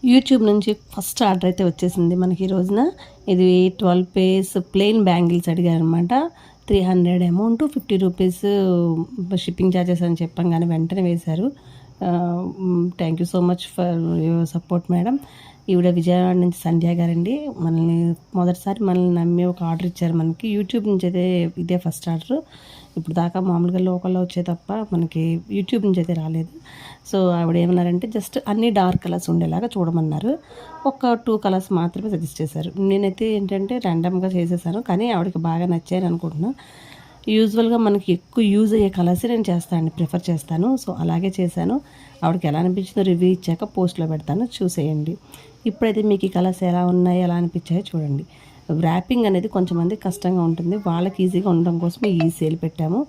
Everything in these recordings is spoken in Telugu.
యూట్యూబ్ నుంచి ఫస్ట్ ఆర్డర్ అయితే వచ్చేసింది మనకి ఈ రోజున. ఇది 12 పేస్ ప్లెయిన్ బ్యాంగిల్స్ అడిగారనమాట. 300 అమౌంట్, 50 రూపీస్ షిప్పింగ్ ఛార్జెస్ అని చెప్పంగానే వెంటనే వేశారు. Thank you so much for your support madam. ఈవిడ విజయవాడ నుంచి సంధ్య గారండి. మొదటిసారి మనల్ని నమ్మి ఒక ఆర్డర్ ఇచ్చారు మనకి. యూట్యూబ్ నుంచి అయితే ఇదే ఫస్ట్ ఆర్డర్. ఇప్పుడు దాకా మామూలుగా లోకల్లో వచ్చే తప్ప మనకి యూట్యూబ్ నుంచి అయితే రాలేదు. సో ఆవిడ ఏమన్నారంటే జస్ట్ అన్ని డార్క్ కలర్స్ ఉండేలాగా చూడమన్నారు. ఒక 2 కలర్స్ మాత్రమే సజెస్ట్ చేశారు. నేనైతే ఏంటంటే ర్యాండమ్గా చేసేసాను, కానీ ఆవిడకి బాగా నచ్చాయని అనుకుంటున్నాను. యూజువల్గా మనకి ఎక్కువ యూజ్ అయ్యే కలర్స్ నేను చేస్తానండి, ప్రిఫర్ చేస్తాను. సో అలాగే చేశాను. ఆవిడకి ఎలా అనిపించిందో రివ్యూ ఇచ్చాక పోస్ట్లో పెడతాను, చూసేయండి. ఇప్పుడైతే మీకు ఈ కలర్స్ ఎలా ఉన్నాయి, ఎలా అనిపించాయో చూడండి. ర్యాపింగ్ అనేది కొంచెంమంది కష్టంగా ఉంటుంది, వాళ్ళకి ఈజీగా ఉండడం కోసం ఈ సేల్ పెట్టాము.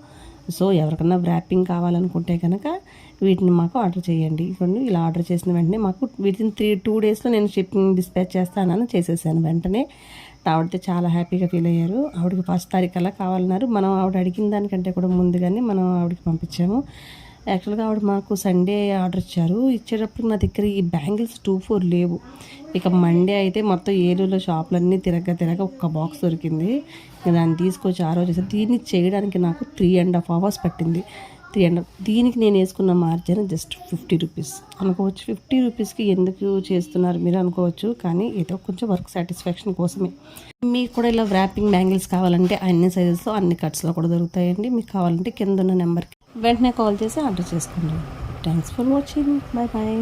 సో ఎవరికన్నా ర్యాపింగ్ కావాలనుకుంటే కనుక వీటిని మాకు ఆర్డర్ చేయండి. ఇదిగోండి, ఇలా ఆర్డర్ చేసిన వెంటనే మాకు వితిన్ 2 డేస్లో నేను షిప్పింగ్ డిస్పాచ్ చేస్తానని చేసేసాను వెంటనే. ఆవిడతో చాలా హ్యాపీగా ఫీల్ అయ్యారు. ఆవిడకి 1 తారీఖు అలా కావాలన్నారు. మనం ఆవిడ అడిగిన దానికంటే కూడా ముందుగానే మనం ఆవిడకి పంపించాము. యాక్చువల్గా ఆవిడ మాకు సండే ఆర్డర్ ఇచ్చారు. ఇచ్చేటప్పుడు నా దగ్గర ఈ బ్యాంగిల్స్ 2-4 లేవు. ఇక మండే అయితే మొత్తం ఏలూరులో షాపులన్నీ తిరగ ఒక్క బాక్స్ దొరికింది. దాన్ని తీసుకొచ్చి ఆ రోజు దీన్ని చేయడానికి నాకు 3.5 hours పట్టింది. దీనికి నేను వేసుకున్న మార్జిన్ జస్ట్ 50 రూపీస్ అనుకోవచ్చు. 50 రూపీస్కి ఎందుకు చేస్తున్నారు మీరు అనుకోవచ్చు, కానీ ఏదో కొంచెం వర్క్ సాటిస్ఫాక్షన్ కోసమే. మీకు కూడా ఇలా ర్యాపింగ్ బ్యాంగిల్స్ కావాలంటే అన్ని సైజెస్లో అన్ని కట్స్లో కూడా దొరుకుతాయండి. మీకు కావాలంటే కింద ఉన్న నెంబర్కి వెంటనే కాల్ చేసి ఆర్డర్ చేసుకోండి. Thanks for watching. Bye bye.